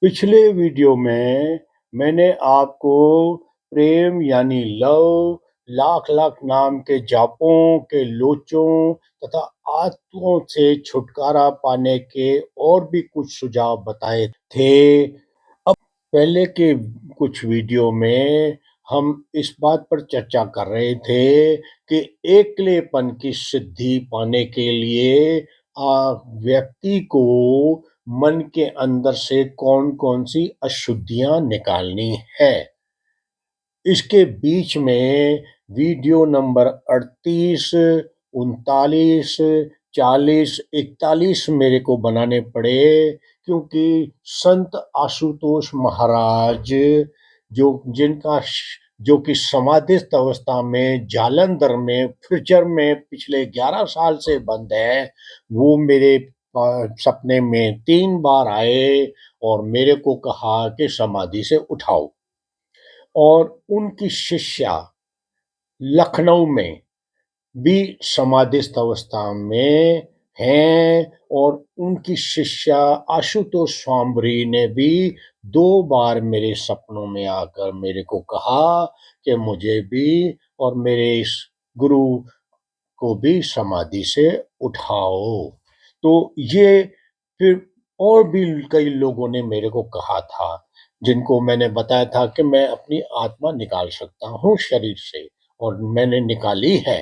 पिछले वीडियो में मैंने आपको प्रेम यानी लव, लाख लाख नाम के जापों के लोचों तथा आत्मों से छुटकारा पाने के और भी कुछ सुझाव बताए थे। अब पहले के कुछ वीडियो में हम इस बात पर चर्चा कर रहे थे कि एकलेपन की सिद्धि पाने के लिए व्यक्ति को मन के अंदर से कौन-कौन सी अशुद्धियां निकालनी है। इसके बीच में वीडियो नंबर 38, 39, 40, 41 मेरे को बनाने पड़े क्योंकि संत आशुतोष महाराज जो जिनका जो कि समाधिस्थ अवस्था में जालंधर में फ्रिजर में पिछले 11 साल से बंद है, वो मेरे सपने में 3 बार आए और मेरे को कहा कि समाधि से उठाओ। और उनकी शिष्या लखनऊ में भी समाधिस्थ अवस्था में हैं और उनकी शिष्या आशुतोष स्वाम्बरी ने भी 2 बार मेरे सपनों में आकर मेरे को कहा कि मुझे भी और मेरे इस गुरु को भी समाधि से उठाओ। तो ये फिर और भी कई लोगों ने मेरे को कहा था, जिनको मैंने बताया था कि मैं अपनी आत्मा निकाल सकता हूँ शरीर से और मैंने निकाली है।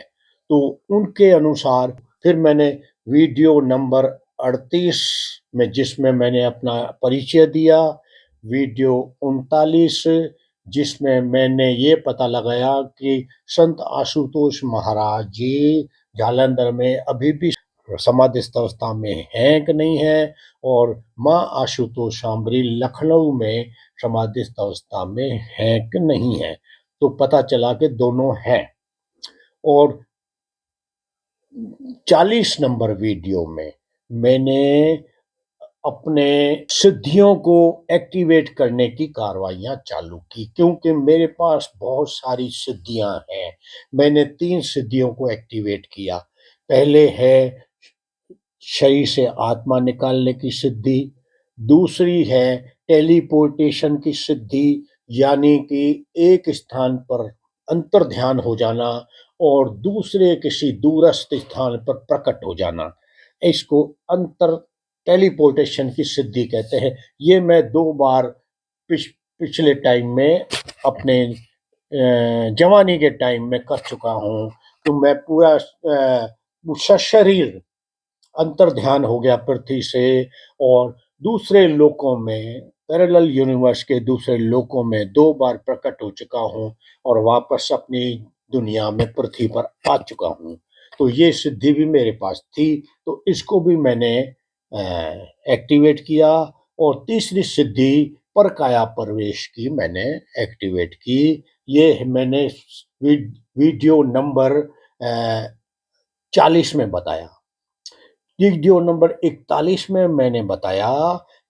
तो उनके अनुसार फिर मैंने वीडियो नंबर 38 में जिसमें मैंने अपना परिचय दिया, वीडियो 39 जिसमें मैंने ये पता लगाया कि संत आशुतोष महाराज जी जालंधर में अभी भी समाधिस्थ अवस्था में हैं कि नहीं है और माँ आशुतोष शांबरी लखनऊ में समाधिस्थ अवस्था में हैं कि नहीं है। तो पता चला कि दोनों हैं। और 40 नंबर वीडियो में मैंने अपने सिद्धियों को एक्टिवेट करने की कार्रवाइयां चालू की क्योंकि मेरे पास बहुत सारी सिद्धियां हैं। मैंने 3 सिद्धियों को एक्टिवेट किया। पहले है शरीर से आत्मा निकालने की सिद्धि, दूसरी है टेलीपोर्टेशन की सिद्धि यानी कि एक स्थान पर अंतर्ध्यान हो जाना और दूसरे किसी दूरस्थ स्थान पर प्रकट हो जाना। इसको अंतर टेलीपोर्टेशन की सिद्धि कहते हैं। ये मैं 2 बार पिछले टाइम में अपने जवानी के टाइम में कर चुका हूँ। तो मैं पूरा सशरीर अंतर्ध्यान हो गया पृथ्वी से और दूसरे लोकों में पैरेलल यूनिवर्स के दूसरे लोकों में 2 बार प्रकट हो चुका हूँ और वापस अपनी दुनिया में पृथ्वी पर आ चुका हूँ। तो ये सिद्धि भी मेरे पास थी, तो इसको भी मैंने एक्टिवेट किया। और तीसरी सिद्धि परकाया प्रवेश की मैंने एक्टिवेट की। ये मैंने वीडियो नंबर 40 में बताया। वीडियो नंबर 41 में मैंने बताया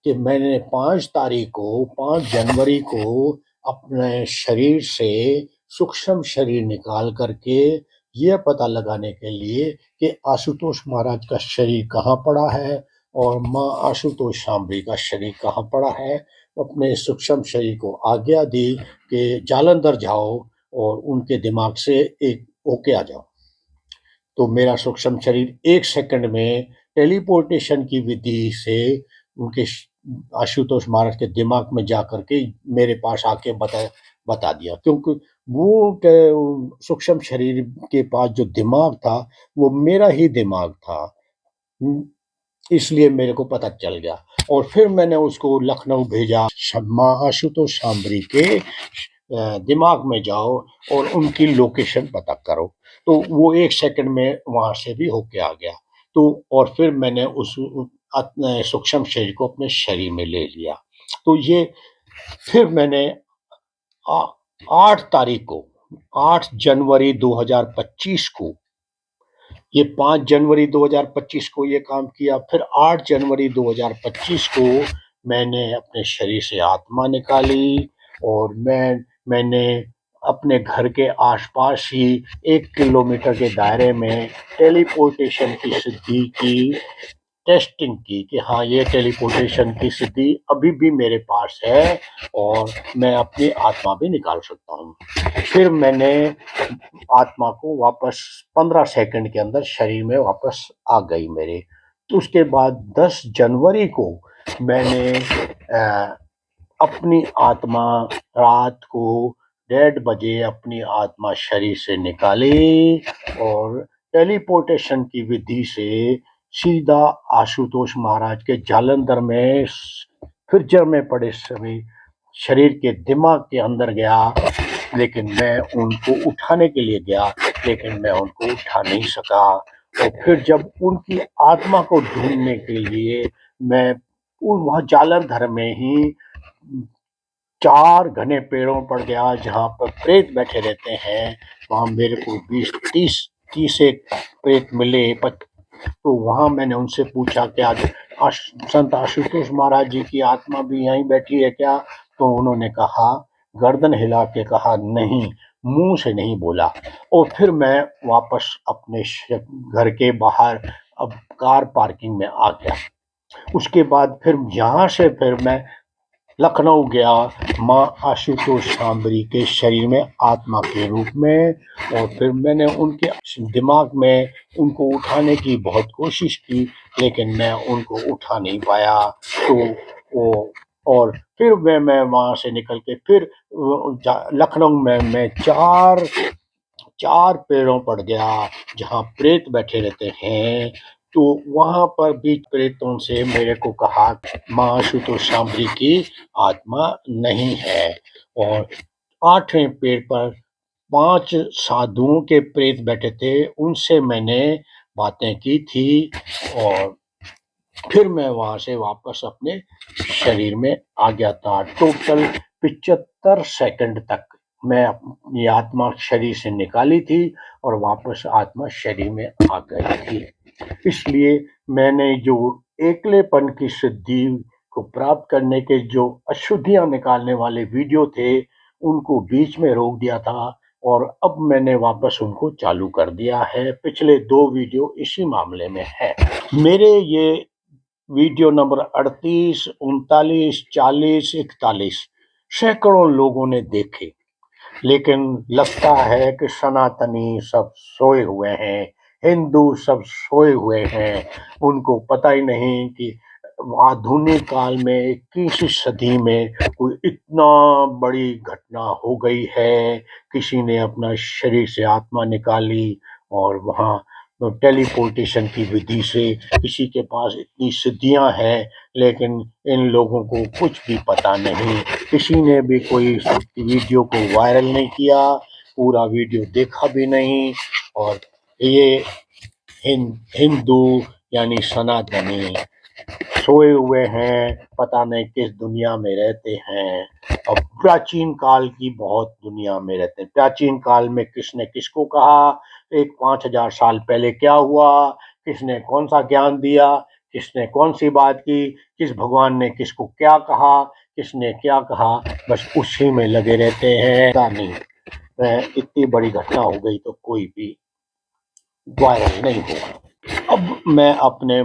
कि मैंने 5 जनवरी को अपने शरीर से सूक्ष्म शरीर निकाल करके ये पता लगाने के लिए कि आशुतोष महाराज का शरीर कहाँ पड़ा है और माँ आशुतोष शांबरी का शरीर कहाँ पड़ा है, अपने सूक्ष्म शरीर को आज्ञा दी कि जालंधर जाओ और उनके दिमाग से एक होके आ जाओ। तो मेरा सूक्ष्म शरीर 1 सेकंड में टेलीपोर्टेशन की विधि से उनके आशुतोष महाराज के दिमाग में जा करके मेरे पास आके बता दिया क्योंकि वो सूक्ष्म शरीर के पास जो दिमाग था वो मेरा ही दिमाग था। इसलिए मेरे को पता चल गया और फिर मैंने उसको लखनऊ भेजा। माँ आशुतोष शांबरी के दिमाग में जाओ और उनकी लोकेशन पता करो। तो वो 1 सेकंड में वहां से भी होके आ गया। तो और फिर मैंने उस सूक्ष्म शरीर को अपने शरीर में ले लिया। तो ये फिर मैंने 8 तारीख को 8 जनवरी 2025 को ये 5 जनवरी 2025 को ये काम किया। फिर 8 जनवरी 2025 को मैंने अपने शरीर से आत्मा निकाली और मैंने अपने घर के आसपास ही 1 किलोमीटर के दायरे में टेलीपोर्टेशन की सिद्धि की टेस्टिंग की कि हाँ, ये टेलीपोर्टेशन की सिद्धि अभी भी मेरे पास है और मैं अपनी आत्मा भी निकाल सकता हूँ। फिर मैंने आत्मा को वापस 15 सेकंड के अंदर शरीर में वापस आ गई मेरे। उसके बाद 10 जनवरी को मैंने अपनी आत्मा रात को 1:30 बजे अपनी आत्मा शरीर से निकाली और टेलीपोर्टेशन की विधि से सीधा आशुतोष महाराज के जालंधर में फ्रिजर में पड़े समय शरीर के दिमाग के अंदर गया। लेकिन मैं उनको उठाने के लिए गया, लेकिन मैं उनको उठा नहीं सका। और फिर जब उनकी आत्मा को ढूंढने के लिए मैं वहाँ जालंधर में ही 4 घने पेड़ों पर गया जहाँ पर प्रेत बैठे रहते हैं। वहाँ मेरे को 20-30 एक प्रेत मिले। तो वहाँ मैंने उनसे पूछा क्या संत आशुतोष महाराज जी की आत्मा भी यहीं बैठी है क्या? तो उन्होंने कहा, गर्दन हिला के कहा नहीं, मुंह से नहीं बोला। और फिर मैं वापस अपने घर के बाहर अब कार पार्किंग में आ गया। उसके बाद फिर यहाँ से फिर मैं लखनऊ गया माँ आशुतोष सांबरी के शरीर में आत्मा के रूप में। और फिर मैंने उनके दिमाग में उनको उठाने की बहुत कोशिश की, लेकिन मैं उनको उठा नहीं पाया। तो वो और फिर मैं वहाँ से निकल के फिर लखनऊ में मैं चार पेड़ों पर गया जहाँ प्रेत बैठे रहते हैं। तो वहां पर भी प्रेतों से मेरे को कहा माँ आशुतोष सांबरी की आत्मा नहीं है। और 8वें पेड़ पर 5 साधुओं के प्रेत बैठे थे, उनसे मैंने बातें की थी। और फिर मैं वहां से वापस अपने शरीर में आ गया था। टोटल 75 सेकंड तक मैं अपनी आत्मा शरीर से निकाली थी और वापस आत्मा शरीर में आ गई थी। इसलिए मैंने जो एकलेपन की सिद्धि को प्राप्त करने के जो अशुद्धियां निकालने वाले वीडियो थे, उनको बीच में रोक दिया था और अब मैंने वापस उनको चालू कर दिया है। पिछले 2 वीडियो इसी मामले में है। मेरे ये वीडियो नंबर 38, 39, 40, 41 सैकड़ों लोगों ने देखे, लेकिन लगता है कि सनातनी सब सोए हुए हैं, हिंदू सब सोए हुए हैं। उनको पता ही नहीं कि आधुनिक काल में 21वीं सदी में कोई इतना बड़ी घटना हो गई है। किसी ने अपना शरीर से आत्मा निकाली और वहाँ टेलीपोर्टेशन की विधि से किसी के पास इतनी सिद्धियां हैं, लेकिन इन लोगों को कुछ भी पता नहीं। किसी ने भी कोई वीडियो को वायरल नहीं किया, पूरा वीडियो देखा भी नहीं। और ये हिंदू यानी सनातनी सोए हुए हैं, पता नहीं किस दुनिया में रहते हैं। और प्राचीन काल की बहुत दुनिया में रहते हैं। प्राचीन काल में किसने किसको कहा, एक 5000 साल पहले क्या हुआ, किसने कौन सा ज्ञान दिया, किसने कौन सी बात की, किस भगवान ने किसको क्या कहा, किसने क्या कहा, बस उसी में लगे रहते हैं। पता नहीं इतनी बड़ी घटना हो गई तो कोई भी वायरल नहीं हुआ। अब मैं अपने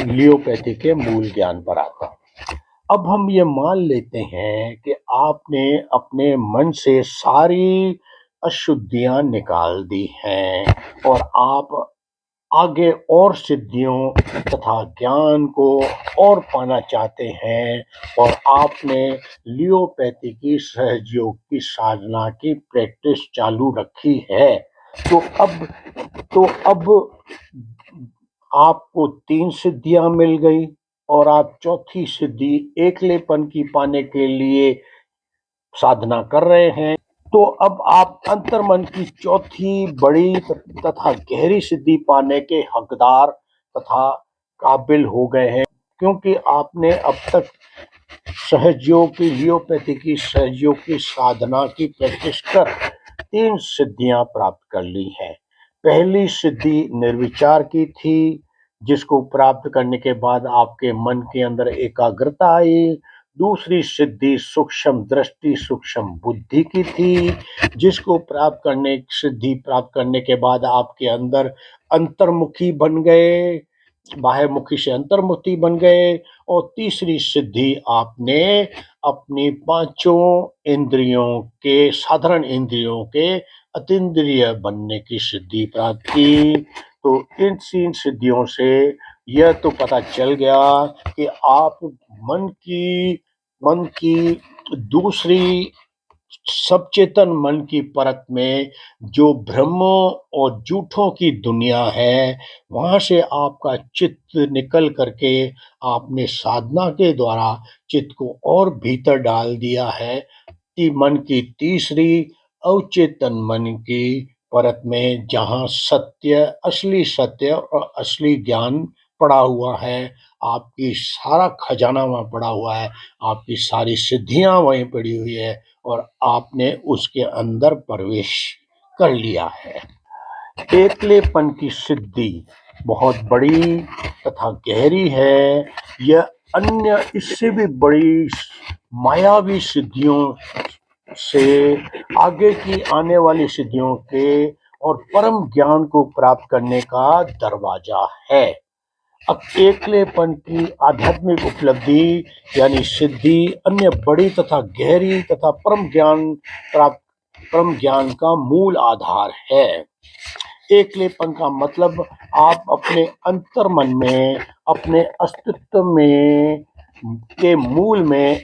लियोपैथी के मूल ज्ञान पर आता हूँ। अब हम ये मान लेते हैं कि आपने अपने मन से सारी अशुद्धियां निकाल दी हैं और आप आगे और सिद्धियों तथा ज्ञान को और पाना चाहते हैं। और आपने लियोपैथी की सहयोग की साधना की प्रैक्टिस चालू रखी है। तो अब आपको 3 सिद्धियां मिल गई और आप चौथी सिद्धि एकलेपन की पाने के लिए साधना कर रहे हैं। तो अब आप अंतर्मन की चौथी बड़ी तथा गहरी सिद्धि पाने के हकदार तथा काबिल हो गए हैं, क्योंकि आपने अब तक सहजयोग की लियोपैथी की सहजयोग की साधना की प्रैक्टिस कर 3 सिद्धियां प्राप्त कर ली हैं। पहली सिद्धि निर्विचार की थी, जिसको प्राप्त करने के बाद आपके मन के अंदर एकाग्रता आई। दूसरी सिद्धि सूक्ष्म दृष्टि सूक्ष्म बुद्धि की थी, जिसको सिद्धि प्राप्त करने के बाद आपके अंदर अंतर्मुखी बन गए। बाह्यमुखी से अंतर्मुखी बन गए। और तीसरी सिद्धि आपने अपनी पांचों इंद्रियों के साधारण इंद्रियों के अतीन्द्रिय बनने की सिद्धि प्राप्त की। तो इन तीन सिद्धियों से यह तो पता चल गया कि आप मन की मन की दूसरी सचेतन मन की परत में जो भ्रमों और झूठों की दुनिया है, वहां से आपका चित्त निकल करके आपने साधना के द्वारा चित्त को और भीतर डाल दिया है कि मन की तीसरी अवचेतन मन की परत में, जहां सत्य और असली ज्ञान पड़ा हुआ है। आपकी सारा खजाना वहां पड़ा हुआ है, आपकी सारी सिद्धियां वहीं पड़ी हुई है, और आपने उसके अंदर प्रवेश कर लिया है। एकलेपन की सिद्धि बहुत बड़ी तथा गहरी है। यह अन्य इससे भी बड़ी मायावी सिद्धियों से आगे की आने वाली सिद्धियों के और परम ज्ञान को प्राप्त करने का दरवाजा है। अब एकलेपन की आध्यात्मिक उपलब्धि यानी सिद्धि अन्य बड़ी तथा गहरी तथा परम ज्ञान का मूल आधार है। एकलेपन का मतलब आप अपने अंतर मन में, अपने अस्तित्व में के मूल में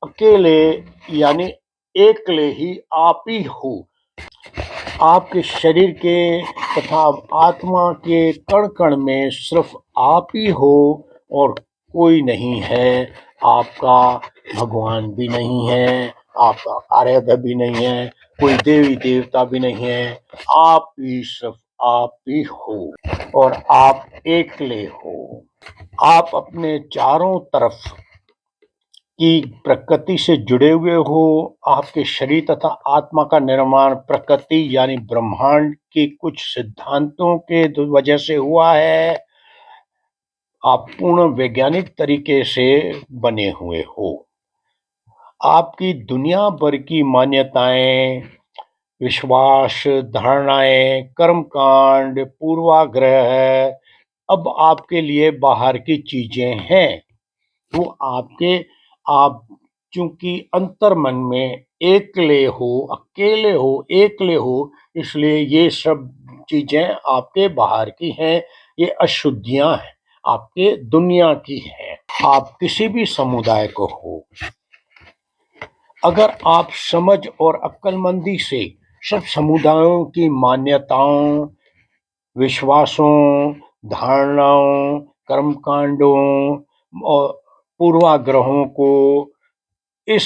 अकेले यानी एकले ही आप ही हो। आपके शरीर के तथा आत्मा के कण कण में सिर्फ आप ही हो और कोई नहीं है। आपका भगवान भी नहीं है, आपका आराध्य भी नहीं है, कोई देवी देवता भी नहीं है। आप ही सिर्फ आप ही हो और आप एकले हो। आप अपने चारों तरफ की प्रकृति से जुड़े हुए हो। आपके शरीर तथा आत्मा का निर्माण प्रकृति यानी ब्रह्मांड के कुछ सिद्धांतों के वजह से हुआ है। आप पूर्ण वैज्ञानिक तरीके से बने हुए हो। आपकी दुनिया भर की मान्यताएं, विश्वास, धारणाएं, कर्मकांड, पूर्वाग्रह अब आपके लिए बाहर की चीजें हैं। वो आपके आप चूंकि अंतर मन में एकले हो, अकेले हो, एकले हो, इसलिए ये सब चीजें आपके बाहर की हैं। ये अशुद्धियां हैं, आपके दुनिया की हैं। आप किसी भी समुदाय को हो, अगर आप समझ और अक्लमंदी से सब समुदायों की मान्यताओं, विश्वासों, धारणाओं, कर्मकांडों और पूर्वाग्रहों को इस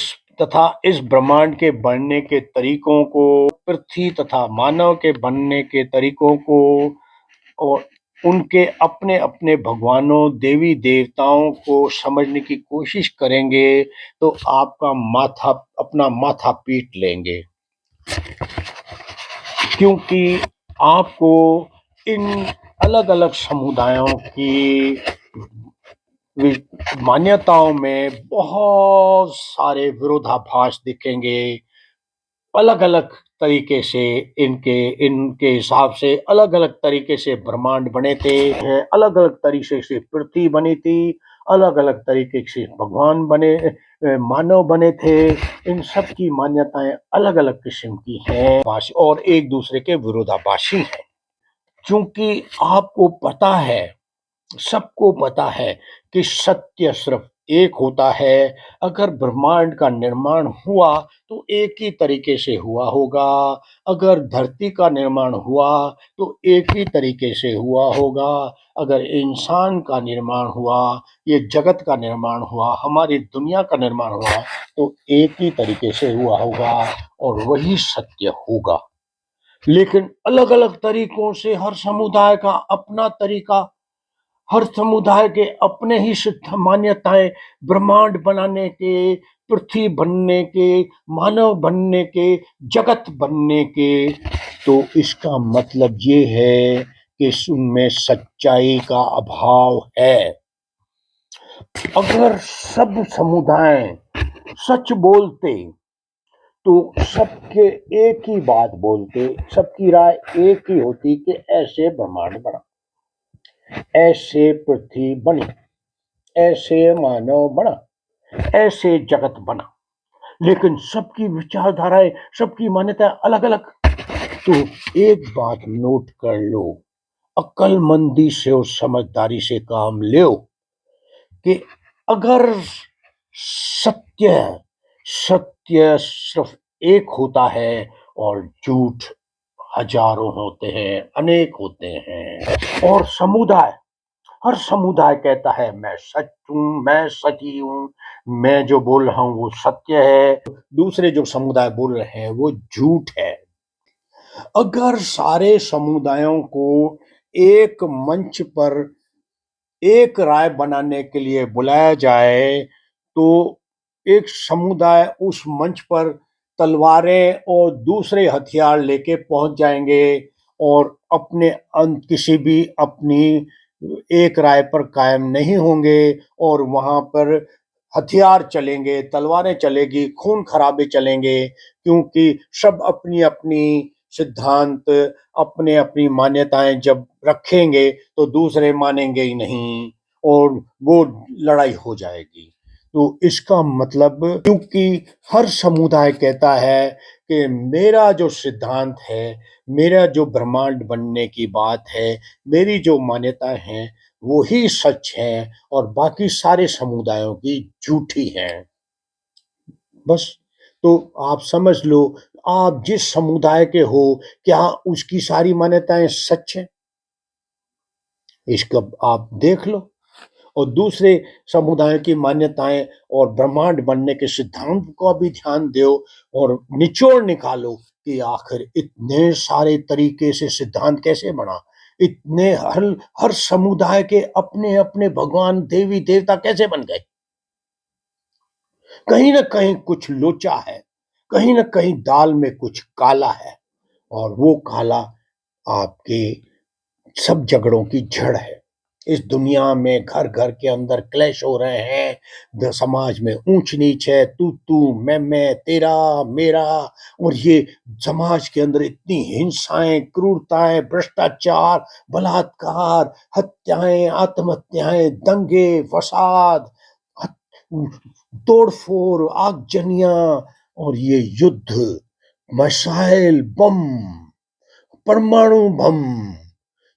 इस ब्रह्मांड के बनने के तरीकों को, पृथ्वी तथा मानव के बनने के तरीकों को और उनके अपने अपने भगवानों, देवी देवताओं को समझने की कोशिश करेंगे तो आपका अपना माथा पीट लेंगे, क्योंकि आपको इन अलग अलग समुदायों की मान्यताओं में बहुत सारे विरोधाभास दिखेंगे। अलग अलग तरीके से इनके इनके हिसाब से अलग अलग तरीके से ब्रह्मांड बने थे, अलग अलग तरीके से पृथ्वी बनी थी, अलग अलग तरीके से भगवान बने, मानव बने थे। इन सब की मान्यताएं अलग अलग किस्म की हैं और एक दूसरे के विरोधाभासी हैं। क्योंकि आपको पता है, सबको पता है कि सत्य सिर्फ एक होता है। अगर ब्रह्मांड का निर्माण हुआ तो एक ही तरीके से हुआ होगा। अगर धरती का निर्माण हुआ तो एक ही तरीके से हुआ होगा। अगर इंसान का निर्माण हुआ, ये जगत का निर्माण हुआ, हमारी दुनिया का निर्माण हुआ तो एक ही तरीके से हुआ होगा और वही सत्य होगा। लेकिन अलग अलग तरीकों से हर समुदाय का अपना तरीका, हर समुदाय के अपने ही सिद्ध मान्यताएं, ब्रह्मांड बनाने के, पृथ्वी बनने के, मानव बनने के, जगत बनने के। तो इसका मतलब ये है कि उनमें सच्चाई का अभाव है। अगर सब समुदाय सच बोलते तो सबके एक ही बात बोलते, सबकी राय एक ही होती कि ऐसे ब्रह्मांड बना। ऐसे पृथ्वी बनी, ऐसे मानव बना, ऐसे जगत बना। लेकिन सबकी विचारधाराएं, सबकी मान्यताएं अलग अलग। तो एक बात नोट कर लो, अक्लमंदी से और समझदारी से काम लो कि अगर सत्य सत्य सिर्फ एक होता है और झूठ हजारों होते हैं, अनेक होते हैं। और समुदाय, हर समुदाय कहता है मैं सच हूं, मैं सही हूं, मैं जो बोल रहा हूं वो सत्य है, दूसरे जो समुदाय बोल रहे हैं वो झूठ है। अगर सारे समुदायों को एक मंच पर एक राय बनाने के लिए बुलाया जाए, तो एक समुदाय उस मंच पर तलवारें और दूसरे हथियार लेके पहुंच जाएंगे और अपने किसी भी अपनी एक राय पर कायम नहीं होंगे, और वहां पर हथियार चलेंगे, तलवारें चलेगी, खून खराबे चलेंगे, क्योंकि सब अपनी अपनी सिद्धांत, अपने अपनी मान्यताएं जब रखेंगे तो दूसरे मानेंगे ही नहीं, और वो लड़ाई हो जाएगी। तो इसका मतलब, क्योंकि हर समुदाय कहता है कि मेरा जो सिद्धांत है, मेरा जो ब्रह्मांड बनने की बात है, मेरी जो मान्यताएं हैं वो ही सच है और बाकी सारे समुदायों की झूठी हैं। बस, तो आप समझ लो, आप जिस समुदाय के हो, क्या उसकी सारी मान्यताएं सच हैं? इसका आप देख लो, और दूसरे समुदाय की मान्यताएं और ब्रह्मांड बनने के सिद्धांत को भी ध्यान दो, और निचोड़ निकालो कि आखिर इतने सारे तरीके से सिद्धांत कैसे बना, इतने हर हर समुदाय के अपने अपने भगवान देवी देवता कैसे बन गए। कहीं ना कहीं कुछ लोचा है, कहीं ना कहीं दाल में कुछ काला है, और वो काला आपके सब झगड़ों की जड़ है। इस दुनिया में घर घर के अंदर क्लेश हो रहे हैं, समाज में ऊंच नीच है, तू मैं, तेरा मेरा, और ये समाज के अंदर इतनी हिंसाएं, क्रूरताएं, भ्रष्टाचार, बलात्कार, हत्याएं, आत्महत्याएं, दंगे फसाद, तोड़फोड़, आगजनियां, और ये युद्ध, मिसाइल बम, परमाणु बम।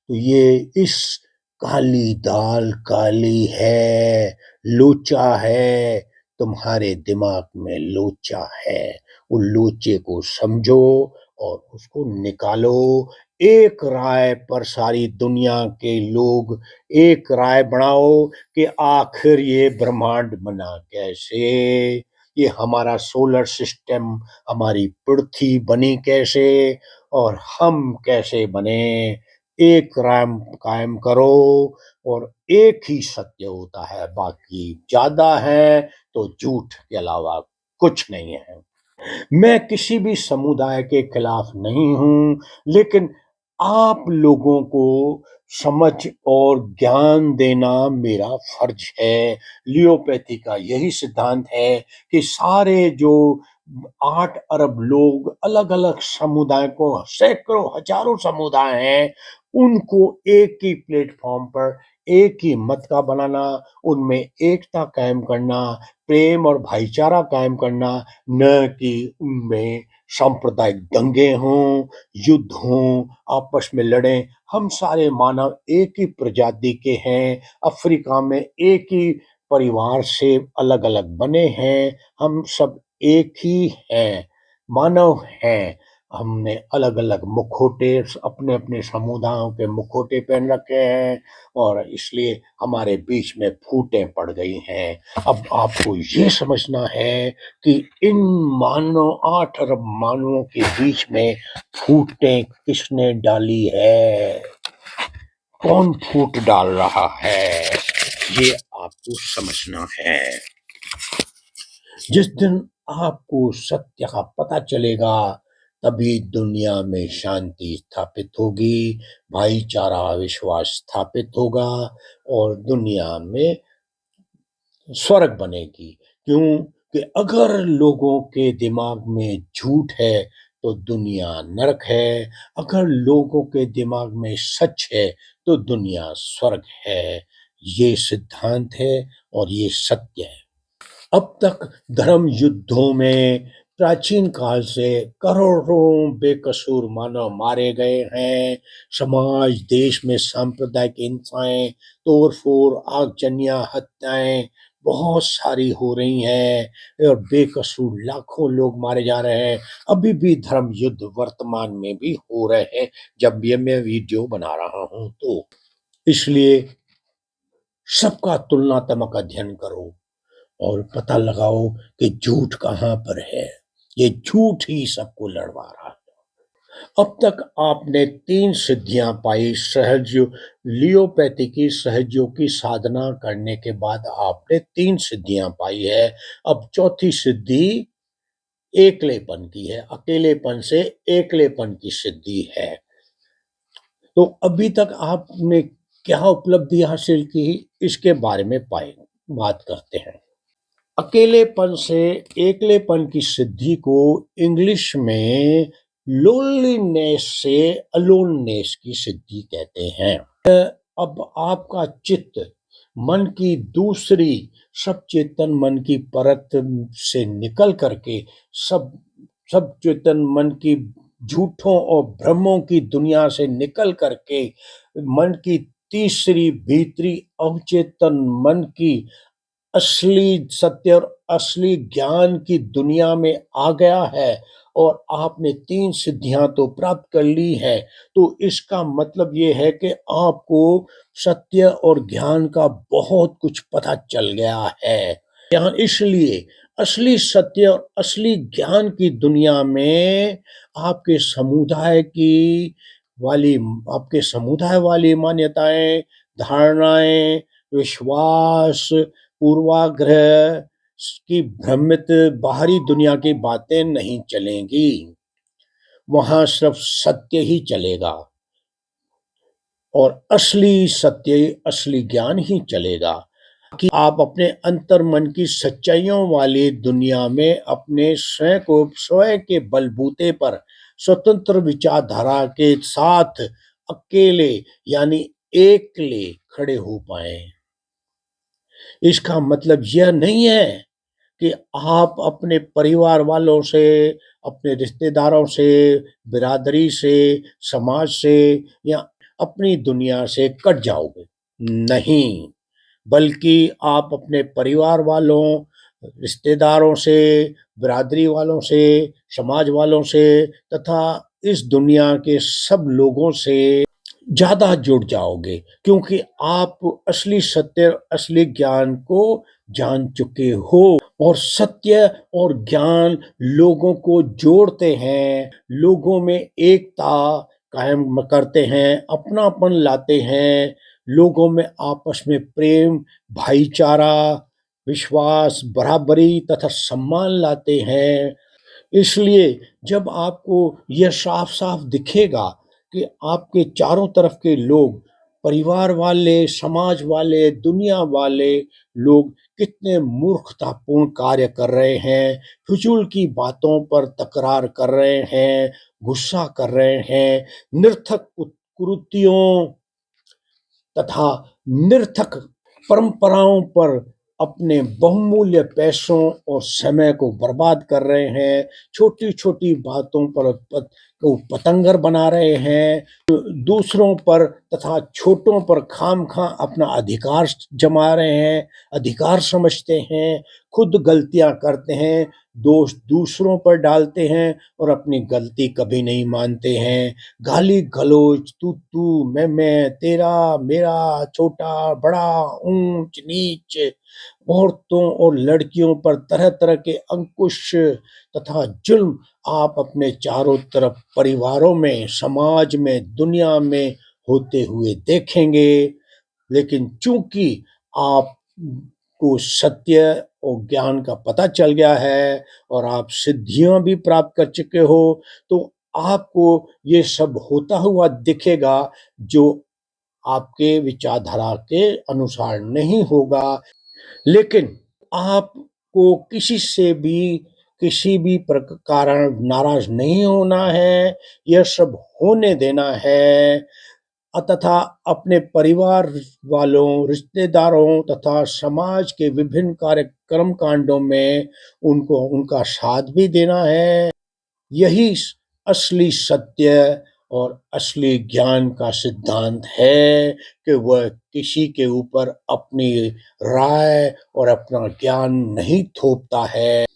तो ये इस काली दाल काली है, लोचा है, तुम्हारे दिमाग में लोचा है। उन लोचे को समझो और उसको निकालो। एक राय पर सारी दुनिया के लोग एक राय बनाओ कि आखिर ये ब्रह्मांड बना कैसे, ये हमारा सोलर सिस्टम, हमारी पृथ्वी बनी कैसे, और हम कैसे बने। एक राम कायम करो, और एक ही सत्य होता है, बाकी ज्यादा है तो झूठ के अलावा कुछ नहीं है। मैं किसी भी समुदाय के खिलाफ नहीं हूं, लेकिन आप लोगों को समझ और ज्ञान देना मेरा फर्ज है। लियोपैथी का यही सिद्धांत है कि सारे जो 8 अरब लोग अलग अलग समुदाय को, सैकड़ों हजारों समुदाय हैं, उनको एक ही प्लेटफॉर्म पर एक ही मत का बनाना, उनमें एकता कायम करना, प्रेम और भाईचारा कायम करना, न कि उनमें सांप्रदायिक दंगे हों, युद्ध हों, आपस में लड़ें। हम सारे मानव एक ही प्रजाति के हैं, अफ्रीका में एक ही परिवार से अलग अलग बने हैं, हम सब एक ही हैं, मानव हैं। हमने अलग अलग मुखौटे, अपने अपने समुदायों के मुखौटे पहन रखे हैं, और इसलिए हमारे बीच में फूटें पड़ गई हैं। अब आपको ये समझना है कि इन मानव, 8 अरब मानवों के बीच में फूटें किसने डाली है, कौन फूट डाल रहा है, ये आपको समझना है। जिस दिन आपको सत्य का पता चलेगा, तभी दुनिया में शांति स्थापित होगी, भाईचारा, विश्वास स्थापित होगा, और दुनिया में स्वर्ग बनेगी। क्यों? कि अगर लोगों के दिमाग में झूठ है, तो दुनिया नरक है, अगर लोगों के दिमाग में सच है तो दुनिया स्वर्ग है। ये सिद्धांत है और ये सत्य है। अब तक धर्म युद्धों में प्राचीन काल से करोड़ों बेकसूर मानव मारे गए हैं। समाज देश में सांप्रदायिक हिंसाएं, तोड़फोड़, आगजनियां, हत्याएं बहुत सारी हो रही हैं और बेकसूर लाखों लोग मारे जा रहे हैं। अभी भी धर्म युद्ध वर्तमान में भी हो रहे हैं जब ये मैं वीडियो बना रहा हूं तो इसलिए सबका तुलनात्मक अध्ययन करो और पता लगाओ कि झूठ कहाँ पर है। ये झूठ ही सबको लड़वा रहा है। अब तक आपने 3 सिद्धियां पाई। लियोपैथी की सहजयोग की साधना करने के बाद आपने 3 सिद्धियां पाई है। अब चौथी सिद्धि एकलेपन की है, अकेलेपन से एकलेपन की सिद्धि है। तो अभी तक आपने क्या उपलब्धि हासिल की इसके बारे में बात करते हैं। अकेलेपन से एकलेपन की सिद्धि को इंग्लिश में लोनलीनेस से अलोननेस की सिद्धि कहते हैं। अब आपका चित्त मन की दूसरी सब चेतन मन की परत से निकल करके सब सब चेतन मन की झूठों और भ्रमों की दुनिया से निकल करके मन की तीसरी भीतरी अवचेतन मन की असली सत्य और असली ज्ञान की दुनिया में आ गया है और आपने 3 सिद्धियां तो प्राप्त कर ली है। तो इसका मतलब ये है कि आपको सत्य और ज्ञान का बहुत कुछ पता चल गया है। यहाँ इसलिए असली सत्य और असली ज्ञान की दुनिया में आपके समुदाय की वाली आपके समुदाय वाली मान्यताएं, धारणाएं, विश्वास, पूर्वाग्रह की भ्रमित बाहरी दुनिया की बातें नहीं चलेंगी। वहां सिर्फ सत्य ही चलेगा और असली सत्य, असली ज्ञान ही चलेगा कि आप अपने अंतर मन की सच्चाइयों वाली दुनिया में अपने स्वयं के बलबूते पर स्वतंत्र विचारधारा के साथ अकेले यानी एकले खड़े हो पाए। इसका मतलब यह नहीं है कि आप अपने परिवार वालों से, अपने रिश्तेदारों से, बिरादरी से, समाज से या अपनी दुनिया से कट जाओगे। नहीं, बल्कि आप अपने परिवार वालों, रिश्तेदारों से, बिरादरी वालों से, समाज वालों से तथा इस दुनिया के सब लोगों से ज़्यादा जुड़ जाओगे क्योंकि आप असली सत्य, असली ज्ञान को जान चुके हो और सत्य और ज्ञान लोगों को जोड़ते हैं, लोगों में एकता कायम करते हैं, अपनापन लाते हैं, लोगों में आपस में प्रेम, भाईचारा, विश्वास, बराबरी तथा सम्मान लाते हैं। इसलिए जब आपको यह साफ-साफ दिखेगा कि आपके चारों तरफ के लोग, परिवार वाले, समाज वाले, दुनिया वाले लोग कितने मूर्खतापूर्ण कार्य कर रहे हैं, फिजूल की बातों पर तकरार कर रहे हैं, गुस्सा कर रहे हैं, निरर्थक कुरीतियों तथा निरर्थक परंपराओं पर अपने बहुमूल्य पैसों और समय को बर्बाद कर रहे हैं, छोटी-छोटी बातों पर को पतंगर बना रहे हैं, दूसरों पर तथा छोटों पर खामखा अपना अधिकार जमा रहे हैं, अधिकार समझते हैं, खुद गलतियां करते हैं, दोष दूसरों पर डालते हैं और अपनी गलती कभी नहीं मानते हैं। गाली गलौज, तू मैं, तेरा मेरा, छोटा बड़ा, ऊंच नीच, औरतों और लड़कियों पर तरह तरह के अंकुश तथा जुल्म आप अपने चारों तरफ परिवारों में, समाज में, दुनिया में होते हुए देखेंगे। लेकिन चूंकि आपको सत्य और ज्ञान का पता चल गया है और आप सिद्धियां भी प्राप्त कर चुके हो तो आपको ये सब होता हुआ दिखेगा जो आपके विचारधारा के अनुसार नहीं होगा। लेकिन आपको किसी से भी किसी भी कारण नाराज नहीं होना है, यह सब होने देना है तथा अपने परिवार वालों, रिश्तेदारों तथा समाज के विभिन्न कार्यक्रम कांडों में उनको उनका साथ भी देना है। यही असली सत्य और असली ज्ञान का सिद्धांत है कि वह किसी के ऊपर अपनी राय और अपना ज्ञान नहीं थोपता है।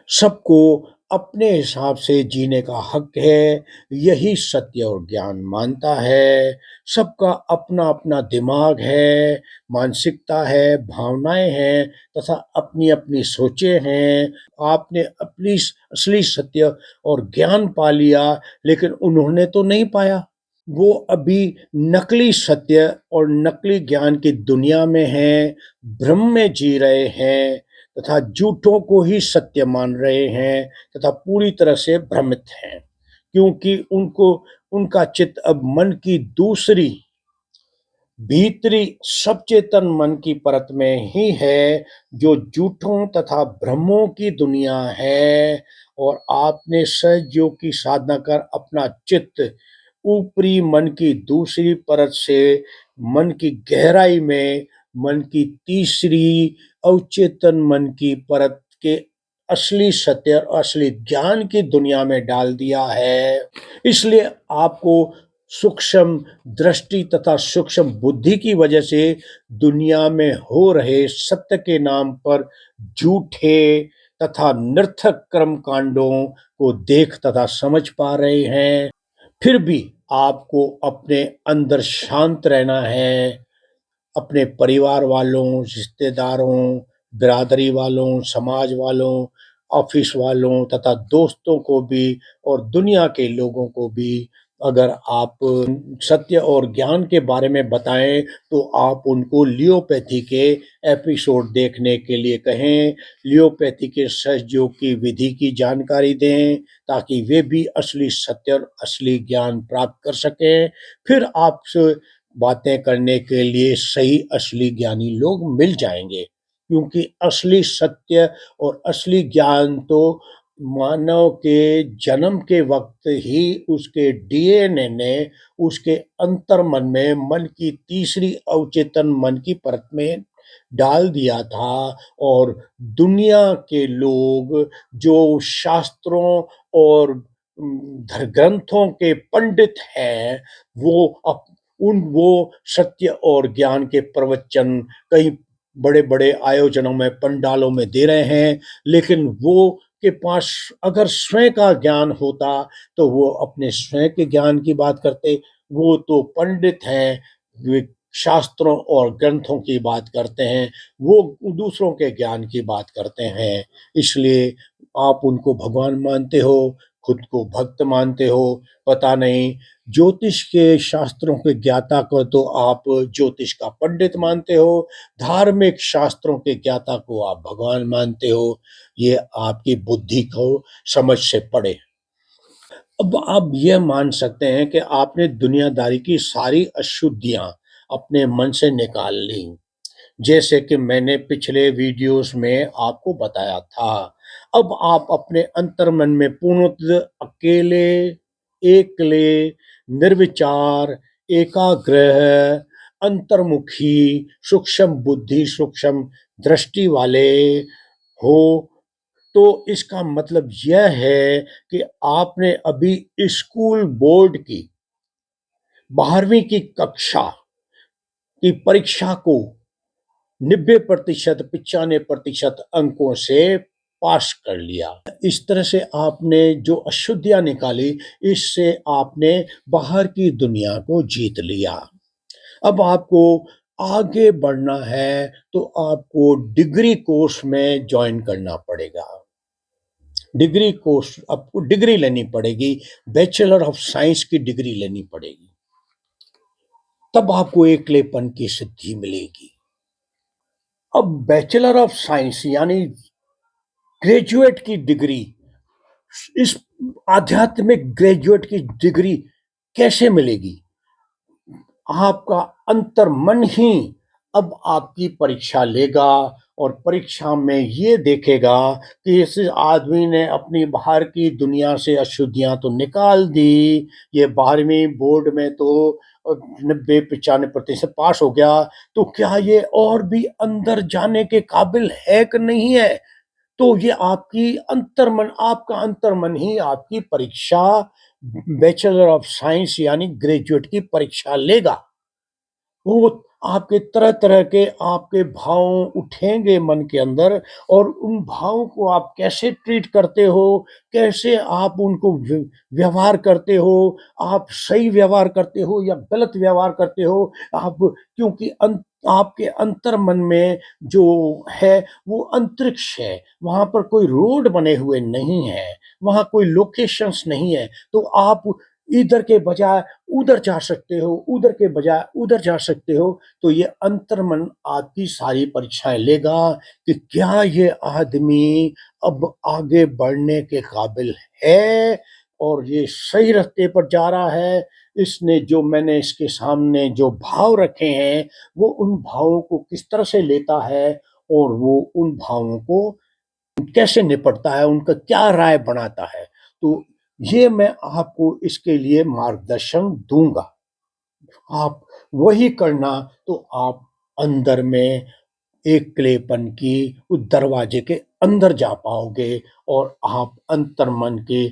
सबको अपने हिसाब से जीने का हक है, यही सत्य और ज्ञान मानता है। सबका अपना-अपना दिमाग है, मानसिकता है, भावनाएँ हैं तथा अपनी-अपनी सोचें हैं। आपने अपनी असली सत्य और ज्ञान पा लिया, लेकिन उन्होंने तो नहीं पाया। वो अभी नकली सत्य और नकली ज्ञान की दुनिया में हैं, भ्रम में जी रहे हैं तथा झूठों को ही सत्य मान रहे हैं तथा पूरी तरह से भ्रमित हैं, क्योंकि उनको उनका चित्त अब मन की दूसरी भीतरी सचेतन मन की परत में ही है, जो झूठों तथा भ्रमों की दुनिया है। और आपने सहजयोग की साधना कर अपना चित्त ऊपरी मन की दूसरी परत से मन की गहराई में, मन की तीसरी अवचेतन मन की परत के असली सत्य और असली ज्ञान की दुनिया में डाल दिया है। इसलिए आपको सूक्ष्म दृष्टि तथा सूक्ष्म बुद्धि की वजह से दुनिया में हो रहे सत्य के नाम पर झूठे तथा निरर्थक कर्म कांडों को देख तथा समझ पा रहे हैं। फिर भी आपको अपने अंदर शांत रहना है, अपने परिवार वालों, रिश्तेदारों, बिरादरी वालों, समाज वालों, ऑफिस वालों तथा दोस्तों को भी और दुनिया के लोगों को भी अगर आप सत्य और ज्ञान के बारे में बताएं, तो आप उनको लियोपैथी के एपिसोड देखने के लिए कहें, लियोपैथी के सहयोग की विधि की जानकारी दें, ताकि वे भी असली सत्य और असली ज्ञान प्राप्त कर सकें। फिर आपसे बातें करने के लिए सही असली ज्ञानी लोग मिल जाएंगे, क्योंकि असली सत्य और असली ज्ञान तो मानव के जन्म के वक्त ही उसके डीएनए ने उसके अंतर मन में, मन की तीसरी अवचेतन मन की परत में डाल दिया था। और दुनिया के लोग जो शास्त्रों और ग्रंथों के पंडित हैं, वो वो सत्य और ज्ञान के प्रवचन कई बड़े-बड़े आयोजनों में, पंडालों में दे रहे हैं, लेकिन वो के पास अगर स्वयं का ज्ञान होता, तो वो अपने स्वयं के ज्ञान की बात करते। वो तो पंडित हैं, वे शास्त्रों और ग्रंथों की बात करते हैं, वो दूसरों के ज्ञान की बात करते हैं। इसलिए आप उनको भगवान मानते हो, खुद को भक्त मानते हो, पता नहीं ज्योतिष के शास्त्रों के ज्ञाता को तो आप ज्योतिष का पंडित मानते हो, धार्मिक शास्त्रों के ज्ञाता को आप भगवान मानते हो। ये आपकी बुद्धि को समझ से परे। अब आप यह मान सकते हैं कि आपने दुनियादारी की सारी अशुद्धियां अपने मन से निकाल ली, जैसे कि मैंने पिछले वीडियोस में आपको बताया था। अब आप अपने अंतर्मन में पूर्णतः अकेले, एकले, निर्विचार, एकाग्र, अंतर्मुखी, सूक्ष्म बुद्धि, सूक्ष्म दृष्टि वाले हो। तो इसका मतलब यह है कि आपने अभी स्कूल बोर्ड की 12वीं की कक्षा की परीक्षा को 90% 95% अंकों से पास कर लिया। इस तरह से आपने जो अशुद्धियां निकाली, इससे आपने बाहर की दुनिया को जीत लिया। अब आपको आगे बढ़ना है, तो आपको डिग्री कोर्स में ज्वाइन करना पड़ेगा। डिग्री कोर्स आपको डिग्री लेनी पड़ेगी, बैचलर ऑफ साइंस की डिग्री लेनी पड़ेगी, तब आपको एकलेपन की सिद्धि मिलेगी। अब बैचलर ऑफ साइंस यानी ग्रेजुएट की डिग्री, इस आध्यात्मिक ग्रेजुएट की डिग्री कैसे मिलेगी? आपका अंतर मन ही अब आपकी परीक्षा लेगा और परीक्षा में ये देखेगा कि इस आदमी ने अपनी बाहर की दुनिया से अशुद्धियाँ तो निकाल दी, ये 12वीं बोर्ड में तो 90-95% पास हो गया, तो क्या ये और भी अंदर जाने के काबिल है कि नहीं है? तो ये आपकी अंतर्मन आपका अंतर्मन ही आपकी परीक्षा बैचलर ऑफ साइंस यानी ग्रेजुएट की परीक्षा लेगा। वो आपके तरह-तरह के आपके भाव उठेंगे मन के अंदर और उन भावों को आप कैसे ट्रीट करते हो, कैसे आप उनको व्यवहार करते हो, आप सही व्यवहार करते हो या गलत व्यवहार करते हो, आप क्योंकि आपके अंतर्मन में जो है वो अंतरिक्ष है, वहाँ पर कोई रोड बने हुए नहीं हैं, वहाँ कोई लोकेशंस नहीं है, तो आप इधर के बजाय उधर जा सकते हो, उधर के बजाय उधर जा सकते हो, तो ये अंतर्मन आपकी सारी परीक्षाएँ लेगा कि क्या ये आदमी अब आगे बढ़ने के काबिल है और ये सही रास्ते पर जा रहा है। इसने जो मैंने इसके सामने जो भाव रखे हैं, वो उन भावों को किस तरह से लेता है और वो उन भावों को कैसे निपटता है, उनका क्या राय बनाता है। तो ये मैं आपको इसके लिए मार्गदर्शन दूँगा। आप वही करना तो आप अंदर में एकलेपन की उस दरवाजे के अंदर जा पाओगे और आप अंतर्मन के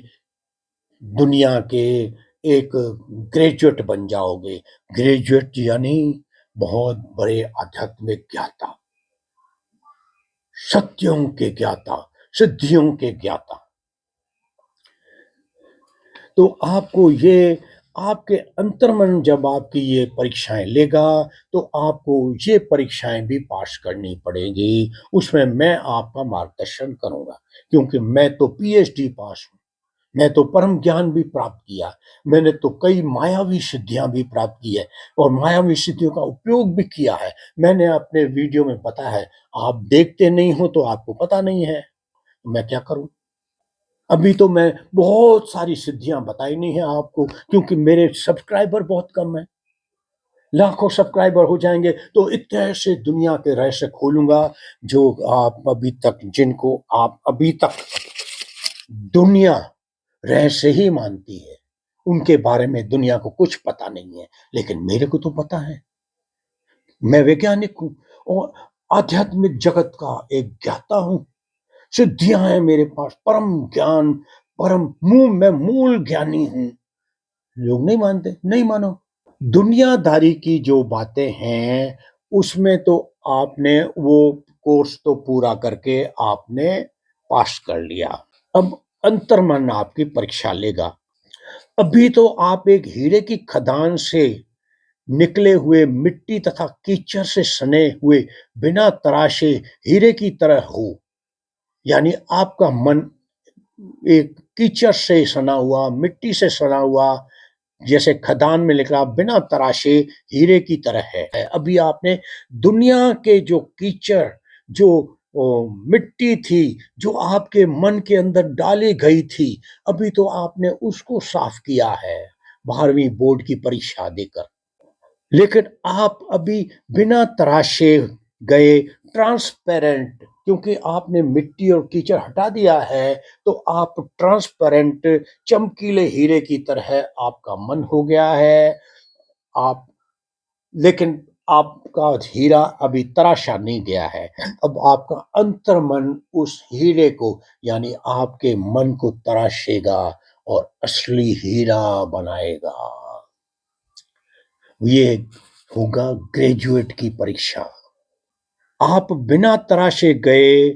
दुनिया के एक ग्रेजुएट बन जाओगे। ग्रेजुएट यानी बहुत बड़े आध्यात्मिक ज्ञाता, सत्यों के ज्ञाता, सिद्धियों के ज्ञाता। तो आपको ये आपके अंतर्मन जब आपकी ये परीक्षाएँ लेगा, तो आपको ये परीक्षाएँ भी पास करनी पड़ेगी। उसमें मैं आपका मार्गदर्शन करूँगा, क्योंकि मैं तो पीएचडी पास हूँ। मैं तो परम ज्ञान भी प्राप्त किया। मैंने तो कई मायावी सिद्धियाँ भी प्राप्त की है और मायावी सिद्धियों का उपयोग भी किया है। मैंने अपने वीडियो में बताया है, आप देखते नहीं हो तो आपको पता नहीं है। मैं क्या करूँ? अभी तो मैं बहुत सारी सिद्धियाँ बताई नहीं है आपको क्योंकि मेरे सब्सक्राइबर बहुत कम हैं। लाखों सब्सक्राइबर हो जाएँगे तो इतने से दुनिया के रहस्य खोलूँगा जो आप अभी तक जिनको आप अभी तक दुनिया रहस्य ही मानती है। उनके बारे में दुनिया को कुछ पता नहीं है, लेकिन मेरे को तो पता है। मैं वैज्ञानिक हूँ और आध्यात्मिक जगत का एक ज्ञाता हूँ। सिद्धियाँ हैं मेरे पास, परम ज्ञान, परम मैं मूल ज्ञानी हूँ। लोग नहीं मानते, नहीं मानो। दुनियादारी की जो बातें हैं, उसमें तो आपने वो कोर्स तो पूरा करके आपने पास कर लिया। अब अंतर्मन आपकी परीक्षा लेगा। अभी तो आप एक हीरे की खदान से निकले हुए मिट्टी तथा कीचड़ से सने हुए बिना तराशे हीरे की तरह हो। यानी आपका मन एक कीचड़ से सना हुआ, मिट्टी से सना हुआ, जैसे खदान में निकला बिना तराशे हीरे की तरह है। अभी आपने दुनिया के जो कीचड़, जो मिट्टी थी, जो आपके मन के अंदर डाली गई थी, अभी तो आपने उसको साफ किया है 12वीं बोर्ड की परीक्षा देकर। लेकिन आप अभी बिना तराशे गए ट्रांसपेरेंट, क्योंकि आपने मिट्टी और कीचड़ हटा दिया है, तो आप ट्रांसपेरेंट चमकीले हीरे की तरह आपका मन हो गया है। आप लेकिन आपका हीरा अभी तराशा नहीं गया है। अब आपका अंतर्मन उस हीरे को यानी आपके मन को तराशेगा और असली हीरा बनाएगा। ये होगा ग्रेजुएट की परीक्षा। आप बिना तराशे गए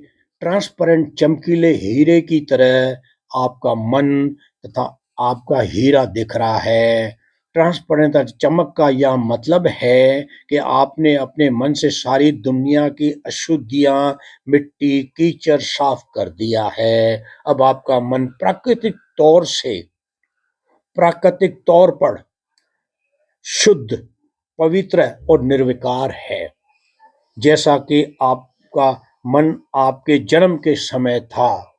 ट्रांसपेरेंट चमकीले हीरे की तरह आपका मन तथा आपका हीरा दिख रहा है। ट्रांसपेरेंट चमक का यह मतलब है कि आपने अपने मन से सारी दुनिया की अशुद्धियां, मिट्टी, कीचड़ साफ कर दिया है। अब आपका मन प्राकृतिक तौर पर शुद्ध, पवित्र और निर्विकार है। जैसा कि आपका मन आपके जन्म के समय था।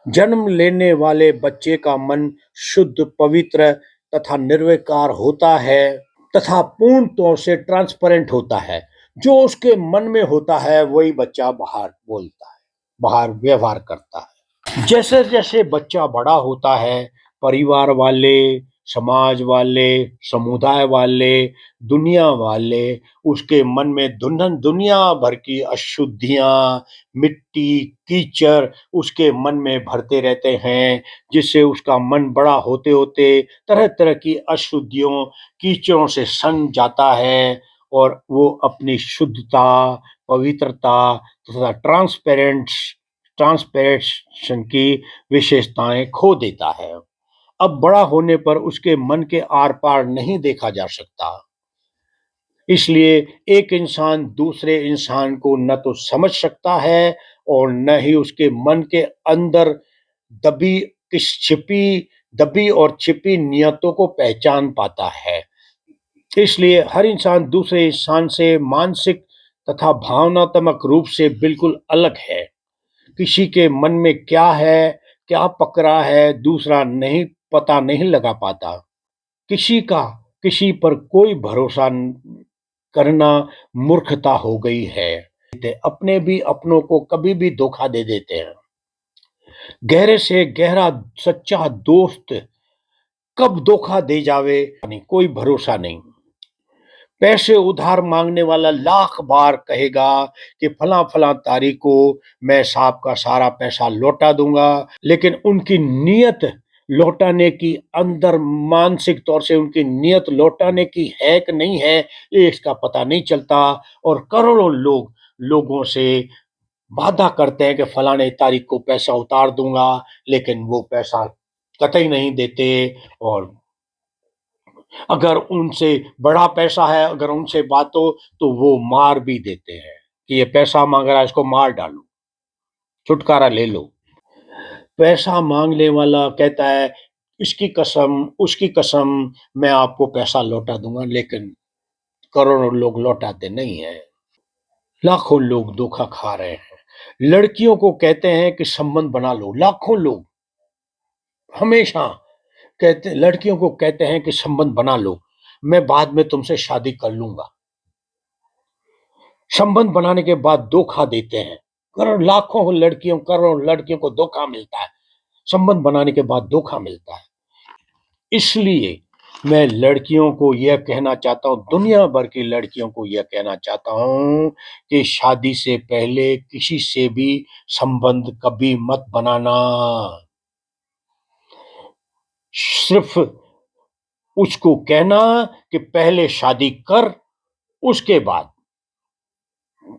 जन्म लेने वाले बच्चे का मन शुद्ध, पवित्र तथा निर्विकार होता है तथा पूर्ण तौर से ट्रांसपेरेंट होता है। जो उसके मन में होता है वही बच्चा बाहर बोलता है, बाहर व्यवहार करता है। जैसे जैसे बच्चा बड़ा होता है, परिवार वाले, समाज वाले, समुदाय वाले, दुनिया वाले उसके मन में दुल्हन दुनिया भर की अशुद्धियां, मिट्टी, कीचड़ उसके मन में भरते रहते हैं, जिससे उसका मन बड़ा होते होते तरह तरह की अशुद्धियों, कीचड़ों से सन जाता है और वो अपनी शुद्धता, पवित्रता तथा ट्रांसपेरेंशन की विशेषताएं खो देता है। अब बड़ा होने पर उसके मन के आर पार नहीं देखा जा सकता, इसलिए एक इंसान दूसरे इंसान को न तो समझ सकता है और न ही उसके मन के अंदर दबी किस छिपी दबी और छिपी नियतों को पहचान पाता है। इसलिए हर इंसान दूसरे इंसान से मानसिक तथा भावनात्मक रूप से बिल्कुल अलग है। किसी के मन में क्या है, क्या पक रहा है, दूसरा नहीं पता नहीं लगा पाता। किसी का किसी पर कोई भरोसा करना मूर्खता हो गई है। अपने भी अपनों को कभी भी धोखा दे देते हैं। गहरे से गहरा सच्चा दोस्त कब धोखा दे जावे नहीं, कोई भरोसा नहीं। पैसे उधार मांगने वाला लाख बार कहेगा कि फला फला तारीख को मैं साहब का सारा पैसा लौटा दूंगा, लेकिन उनकी नीयत लौटाने की अंदर मानसिक तौर से उनकी नीयत लौटाने की है कि नहीं है, ये इसका पता नहीं चलता। और करोड़ों लोगों से वादा करते हैं कि फलाने तारीख को पैसा उतार दूंगा, लेकिन वो पैसा कतई नहीं देते। और अगर उनसे बड़ा पैसा है, अगर उनसे बात हो तो वो मार भी देते हैं कि ये पैसा मांग रहा है, इसको मार डालो, छुटकारा ले लो। पैसा मांगने वाला कहता है इसकी कसम उसकी कसम मैं आपको पैसा लौटा दूंगा, लेकिन करोड़ों लोग लौटाते नहीं है। लाखों लोग धोखा खा रहे हैं। लड़कियों को कहते हैं कि संबंध बना लो, लाखों लोग हमेशा कहते लड़कियों को कहते हैं कि संबंध बना लो, मैं बाद में तुमसे शादी कर लूंगा। संबंध बनाने के बाद धोखा देते हैं। करोड़ लड़कियों को धोखा मिलता है, संबंध बनाने के बाद धोखा मिलता है। इसलिए मैं लड़कियों को यह कहना चाहता हूँ, दुनिया भर की लड़कियों को यह कहना चाहता हूँ कि शादी से पहले किसी से भी संबंध कभी मत बनाना। सिर्फ उसको कहना कि पहले शादी कर, उसके बाद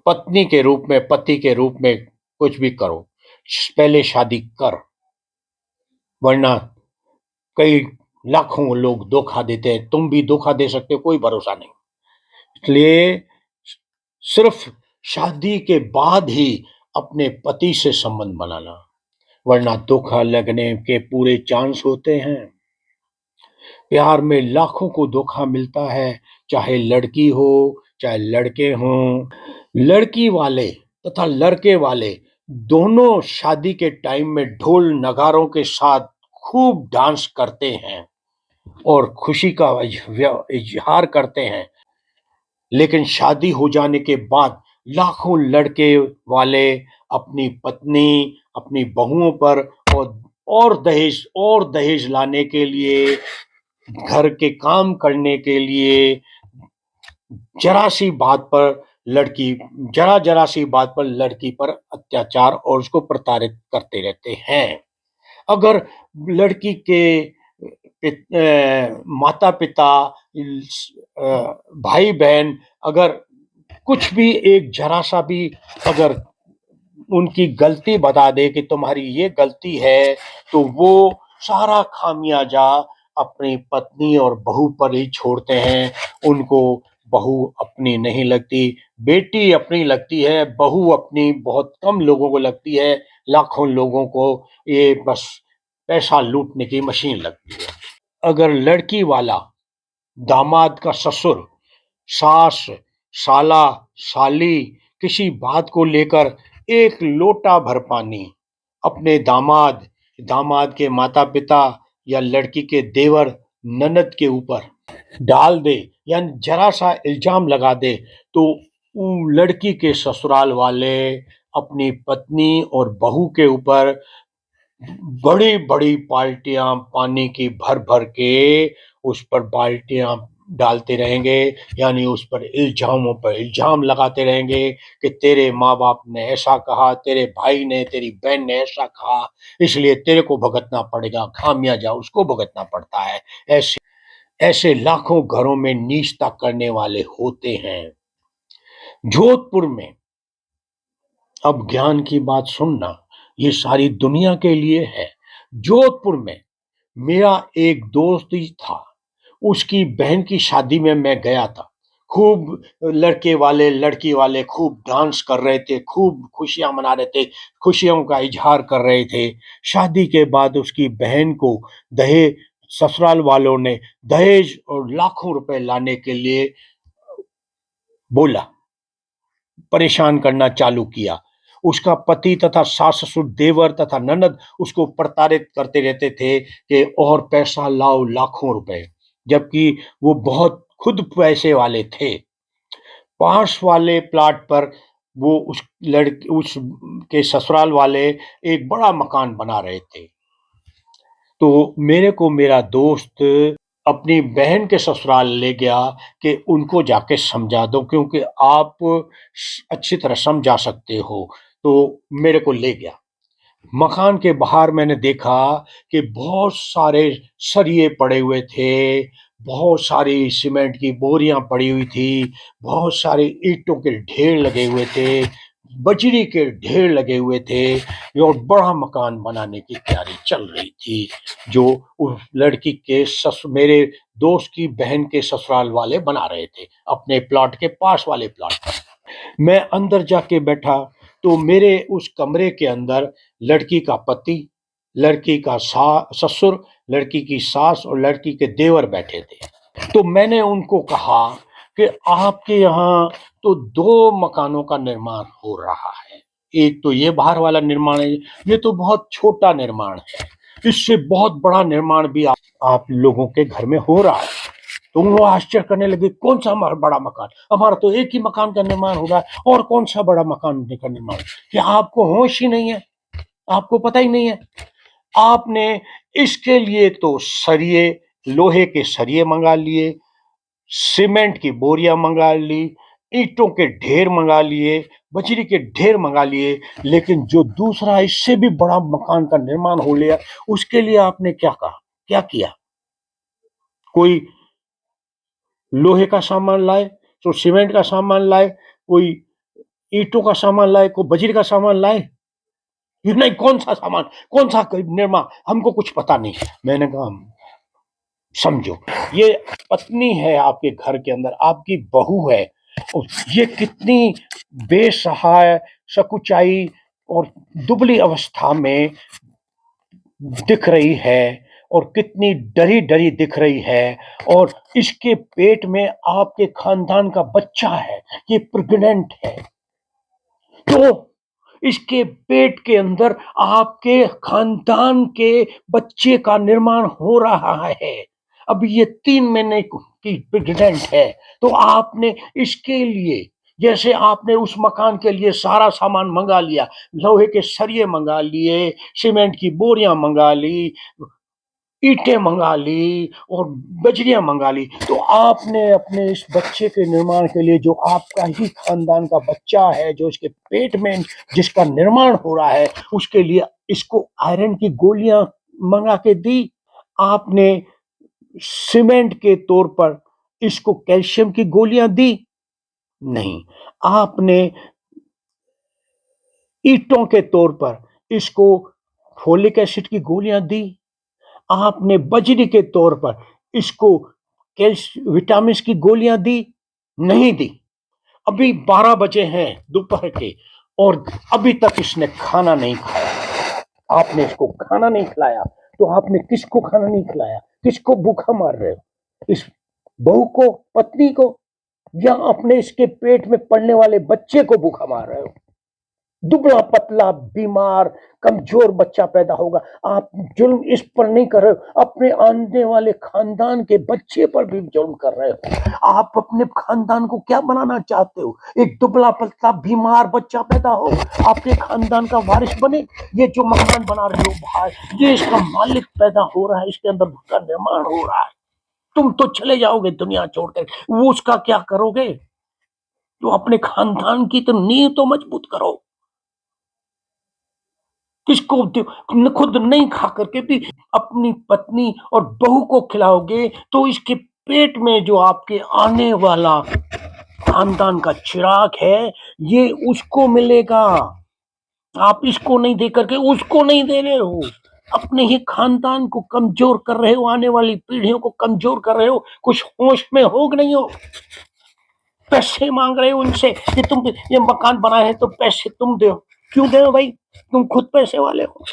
पत्नी के रूप में, पति के रूप में कुछ भी करो, पहले शादी कर, वरना कई लाखों लोग धोखा देते हैं। तुम भी धोखा दे सकते हो, कोई भरोसा नहीं। इसलिए सिर्फ शादी के बाद ही अपने पति से संबंध बनाना, वरना धोखा लगने के पूरे चांस होते हैं। प्यार में लाखों को धोखा मिलता है, चाहे लड़की हो चाहे लड़के हों। लड़की वाले तथा लड़के वाले दोनों शादी के टाइम में ढोल नगारों के साथ खूब डांस करते हैं और खुशी का इजहार करते हैं, लेकिन शादी हो जाने के बाद लाखों लड़के वाले अपनी पत्नी, अपनी बहुओं पर और दहेज लाने के लिए, घर के काम करने के लिए, जरा सी बात पर लड़की जरा सी बात पर लड़की पर अत्याचार और उसको प्रताड़ित करते रहते हैं। अगर लड़की के माता पिता, भाई बहन, अगर कुछ भी एक जरा सा भी अगर उनकी गलती बता दे कि तुम्हारी ये गलती है, तो वो सारा खामियाजा अपनी पत्नी और बहू पर ही छोड़ते हैं। उनको बहू अपनी नहीं लगती, बेटी अपनी लगती है, बहू अपनी बहुत कम लोगों को लगती है, लाखों लोगों को ये बस पैसा लूटने की मशीन लगती है। अगर लड़की वाला दामाद का ससुर, सास, साला, साली किसी बात को लेकर एक लोटा भर पानी अपने दामाद के माता पिता या लड़की के देवर ननद के ऊपर डाल दे या जरा सा इल्जाम लगा दे, तो लड़की के ससुराल वाले अपनी पत्नी और बहू के ऊपर बड़ी-बड़ी बाल्टियाँ पानी की भर-भर के उस पर बाल्टियाँ डालते रहेंगे, यानी उस पर इल्ज़ामों पर इल्ज़ाम लगाते रहेंगे कि तेरे माँ-बाप ने ऐसा कहा, तेरे भाई ने, तेरी बहन ने ऐसा कहा, इसलिए तेरे को भुगतना पड़ेगा, खामियाजा उसको भुगतना पड़ता है। ऐसे ऐसे लाखों घरों में नीचता करने वाले होते हैं। जोधपुर में अब ज्ञान की बात सुनना, ये सारी दुनिया के लिए है। जोधपुर में मेरा एक दोस्त ही था, उसकी बहन की शादी में मैं गया था। खूब लड़के वाले, लड़की वाले खूब डांस कर रहे थे, खूब खुशियाँ मना रहे थे, खुशियों का इज़हार कर रहे थे। शादी के बाद उसकी बहन को दहेज ससुराल वालों ने दहेज और लाखों रुपए लाने के लिए बोला। परेशान करना चालू किया। उसका पति तथा सास-ससुर, देवर तथा ननद उसको प्रताड़ित करते रहते थे कि और पैसा लाओ लाखों रुपए, जबकि वो बहुत खुद पैसे वाले थे। पास वाले प्लॉट पर वो उस के ससुराल वाले एक बड़ा मकान बना रहे थे। तो मेरे को मेरा दोस्त अपनी बहन के ससुराल ले गया कि उनको जाके समझा दो, क्योंकि आप अच्छी तरह समझा सकते हो। तो मेरे को ले गया। मकान के बाहर मैंने देखा कि बहुत सारे सरिये पड़े हुए थे, बहुत सारी सीमेंट की बोरियां पड़ी हुई थी, बहुत सारे ईंटों के ढेर लगे हुए थे, बजरी के ढेर लगे हुए थे और बड़ा मकान बनाने की तैयारी चल रही थी, जो उस लड़की के मेरे दोस्त की बहन के ससुराल वाले बना रहे थे अपने प्लॉट के पास वाले प्लॉट। मैं अंदर जाके बैठा तो मेरे उस कमरे के अंदर लड़की का पति, लड़की का ससुर, लड़की की सास और लड़की के देवर बैठे थे। तो मैंने उनको कहा कि आपके यहाँ तो दो मकानों का निर्माण हो रहा है। एक तो ये बाहर वाला निर्माण है, ये तो बहुत छोटा निर्माण है। इससे बहुत बड़ा निर्माण भी आप लोगों के घर में हो रहा है। तो वो आश्चर्य करने लगे, कौन सा बड़ा मकान, हमारा तो एक ही मकान का निर्माण हो रहा है, और कौन सा बड़ा मकान का निर्माण। क्या आपको होश ही नहीं है? आपको पता ही नहीं है? आपने इसके लिए तो सरिये, लोहे के सरिये मंगा लिए, सीमेंट की बोरियां मंगा ली, ईंटों के ढेर मंगा लिए, बजरी के ढेर मंगा लिए, लेकिन जो दूसरा इससे भी बड़ा मकान का निर्माण हो लिया, उसके लिए आपने क्या कहा, क्या किया? कोई लोहे का सामान लाए, तो सीमेंट का सामान लाए, कोई ईंटों का सामान लाए, कोई बजरी का सामान लाए। ये नहीं, कौन सा सामान, कौन सा निर्माण, हमको कुछ पता नहीं। मैंने कहा समझो, ये पत्नी है आपके घर के अंदर, आपकी बहू है, और ये कितनी बेसहाय, सकुचाई और दुबली अवस्था में दिख रही है, और कितनी डरी डरी दिख रही है, और इसके पेट में आपके खानदान का बच्चा है, ये प्रेग्नेंट है। तो इसके पेट के अंदर आपके खानदान के बच्चे का निर्माण हो रहा है। अब ये 3 महीने की प्रेग्नेंट है, तो आपने इसके लिए, जैसे आपने उस मकान के लिए सारा सामान मंगा लिया, लोहे के सरिये मंगा लिए, सीमेंट की बोरियां मंगा ली, ईंटें मंगा ली और बजरियां मंगा ली, तो आपने अपने इस बच्चे के निर्माण के लिए, जो आपका ही खानदान का बच्चा है, जो इसके पेट में जिसका निर्माण हो रहा है, उसके लिए इसको आयरन की गोलियां मंगा के दी। आपने सीमेंट के तौर पर इसको कैल्शियम की गोलियां दी? नहीं। आपने ईंटों के तौर पर इसको फोलिक एसिड की गोलियां दी? आपने बजरी के तौर पर इसको विटामिन की गोलियां दी? नहीं दी। अभी 12 बजे हैं दोपहर के, और अभी तक इसने खाना नहीं खाया। आपने इसको खाना नहीं खिलाया, तो आपने किसको खाना नहीं खिलाया? किसको भूखा मार रहे हो? इस बहू को, पत्नी को, या अपने इसके पेट में पड़ने वाले बच्चे को भूखा मार रहे हो? दुबला पतला बीमार कमजोर बच्चा पैदा होगा। आप जुल्म इस पर नहीं कर रहे हो, अपने आने वाले खानदान के बच्चे पर भी जुल्म कर रहे हो। आप अपने खानदान को क्या बनाना चाहते हो? एक दुबला पतला बीमार बच्चा पैदा हो, आपके खानदान का वारिस बने। ये जो मकान बना रहे हो भाई, ये इसका मालिक पैदा हो रहा है, इसके अंदर का निर्माण हो रहा है। तुम तो चले जाओगे दुनिया छोड़कर, वो उसका क्या करोगे? तो अपने खानदान की तो नींव तो मजबूत करो। किसको खुद नहीं खा करके भी अपनी पत्नी और बहू को खिलाओगे, तो इसके पेट में जो आपके आने वाला खानदान का चिराग है, ये उसको मिलेगा। आप इसको नहीं दे करके उसको नहीं दे रहे हो, अपने ही खानदान को कमजोर कर रहे हो, आने वाली पीढ़ियों को कमजोर कर रहे हो। कुछ होश में हो कि नहीं हो? पैसे मांग रहे हो उनसे कि तुम ये मकान बनाए हैं तो पैसे तुम दो। क्यों दे भाई? तुम खुद पैसे वाले हो।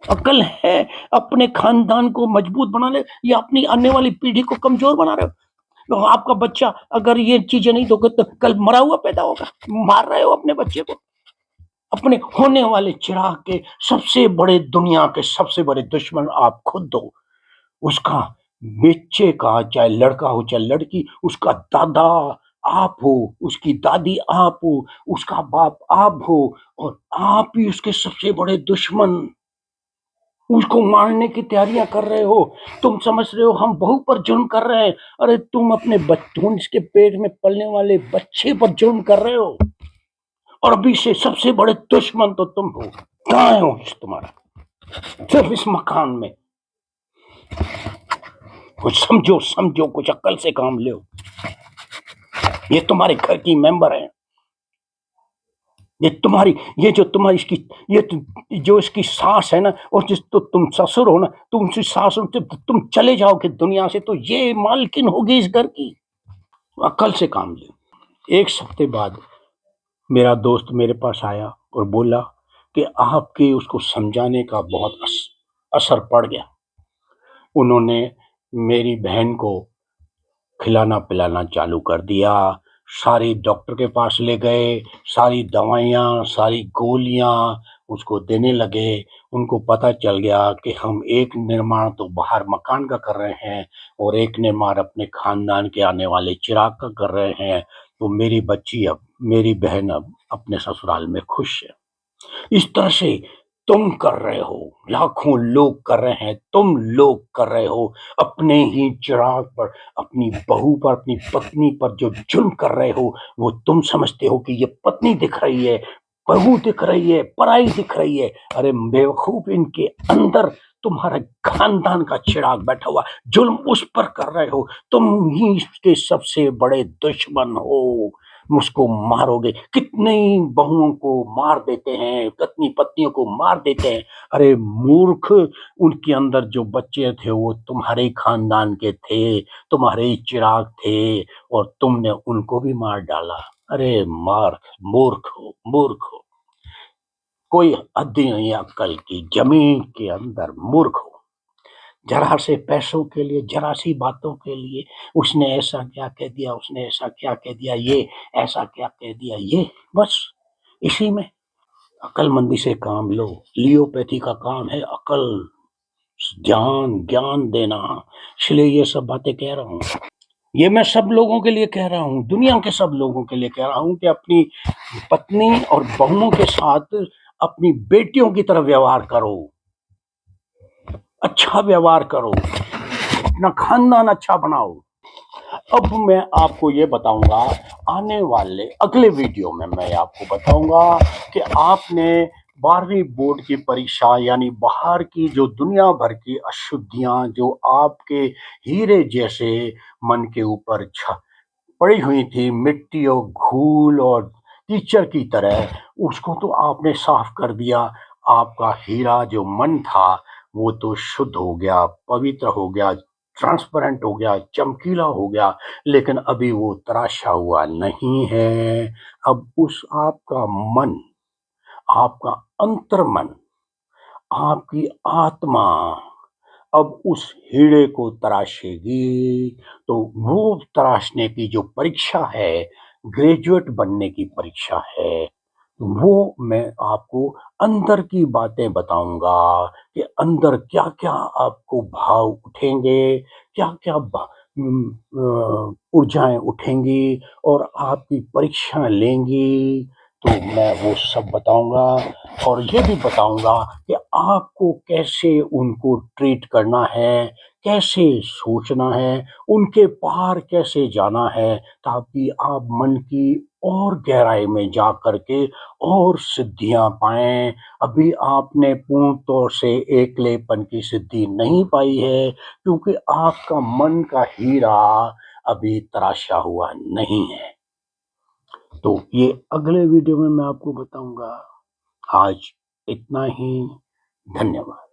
अकल है अपने खानदान को मजबूत बनाने या अपनी आने वाली पीढ़ी को कमजोर बना रहे हो? तो आपका बच्चा अगर ये चीजें नहीं दोगे तो कल मरा हुआ पैदा होगा। मार रहे हो अपने बच्चे को। अपने होने वाले चिराग के सबसे बड़े, दुनिया के सबसे बड़े दुश्मन आप खुद हो। उसका बच्चे का, चाहे लड़का हो चाहे लड़की, उसका दादा आप हो, उसकी दादी आप हो, उसका बाप आप हो, और आप ही उसके सबसे बड़े दुश्मन। उसको मारने की तैयारियां कर रहे हो। तुम समझ रहे हो हम बहू पर जुल्म कर रहे हैं, अरे तुम अपने बच्चों के पेट में पलने वाले बच्चे पर जुल्म कर रहे हो। और अभी से सबसे बड़े दुश्मन तो तुम हो। कहाँ है होश तुम्हारा? सिर्फ इस मकान में। कुछ समझो, समझो, कुछ अक्ल से काम लो। ये तुम्हारे घर की मेंबर है, ये तुम्हारी, ये जो तुम्हारी इसकी, ये जो इसकी सास है ना, और जिस तो तुम ससुर हो ना, तुम उसकी सास हो, तुम चले जाओगे दुनिया से तो ये मालकिन होगी इस घर की। अक्ल से काम लो। एक हफ्ते बाद मेरा दोस्त मेरे पास आया और बोला कि आपके उसको समझाने का बहुत असर पड़ गया। उन्होंने मेरी बहन को खिलाना पिलाना चालू कर दिया, सारी डॉक्टर के पास ले गए, सारी दवाइयाँ, सारी गोलियाँ उसको देने लगे। उनको पता चल गया कि हम एक निर्माण तो बाहर मकान का कर रहे हैं और एक निर्माण अपने खानदान के आने वाले चिराग का कर रहे हैं। तो मेरी बहन अब अपने ससुराल में खुश है। इस तरह से तुम कर रहे हो, लाखों लोग कर रहे हैं, तुम लोग कर रहे हो अपने ही चिराग पर, अपनी बहू पर, अपनी पत्नी पर जो जुल्म कर रहे हो। वो तुम समझते हो कि ये पत्नी दिख रही है, बहू दिख रही है, पराई दिख रही है। अरे बेवकूफ, इनके अंदर तुम्हारा खानदान का चिराग बैठा हुआ, जुल्म उस पर कर रहे हो। तुम ही इसके सबसे बड़े दुश्मन हो। उसको मारोगे, कितने बहुओं को मार देते हैं, कितनी पत्नियों को मार देते हैं। अरे मूर्ख, उनके अंदर जो बच्चे थे वो तुम्हारे खानदान के थे, तुम्हारे ही चिराग थे, और तुमने उनको भी मार डाला। अरे मूर्ख हो, मूर्ख हो। कोई हद्दी नहीं है अक्ल की, जमीन के अंदर मूर्ख हो। जरा से पैसों के लिए, जरा सी बातों के लिए, उसने ऐसा क्या कह दिया, उसने ऐसा क्या कह दिया, ये ऐसा क्या कह दिया, ये बस इसी में। अक्लमंदी से काम लो। लियोपैथी का काम है अकल, ध्यान, ज्ञान देना। इसलिए ये सब बातें कह रहा हूँ। ये मैं सब लोगों के लिए कह रहा हूँ, दुनिया के सब लोगों के लिए कह रहा हूँ कि अपनी पत्नी और बहुओं के साथ अपनी बेटियों की तरह व्यवहार करो, अच्छा व्यवहार करो, अपना खानदान अच्छा बनाओ। अब मैं आपको ये बताऊंगा, आने वाले अगले वीडियो में मैं आपको बताऊंगा कि आपने 12वीं बोर्ड की परीक्षा, यानी बाहर की जो दुनिया भर की अशुद्धियां जो आपके हीरे जैसे मन के ऊपर पड़ी हुई थी, मिट्टी और धूल और कीचड़ की तरह, उसको तो आपने साफ कर दिया। आपका हीरा जो मन था वो तो शुद्ध हो गया, पवित्र हो गया, ट्रांसपेरेंट हो गया, चमकीला हो गया। लेकिन अभी वो तराशा हुआ नहीं है। अब उस आपका मन, आपका अंतर्मन, आपकी आत्मा अब उस हीरे को तराशेगी। तो वो तराशने की जो परीक्षा है, ग्रेजुएट बनने की परीक्षा है, तो वो मैं आपको अंदर की बातें बताऊँगा कि अंदर क्या-क्या आपको भाव उठेंगे, क्या-क्या ऊर्जाएँ उठेंगी और आपकी परीक्षा लेंगी, तो मैं वो सब बताऊँगा और ये भी बताऊँगा कि आपको कैसे उनको ट्रीट करना है, कैसे सोचना है, उनके पार कैसे जाना है, ताकि आप मन की और गहराई में जा कर के और सिद्धियाँ पाएँ। अभी आपने पूर्ण तौर से एकलेपन की सिद्धि नहीं पाई है, क्योंकि आपका मन का हीरा अभी तराशा हुआ नहीं है। तो ये अगले वीडियो में मैं आपको बताऊँगा। आज इतना ही। धन्यवाद।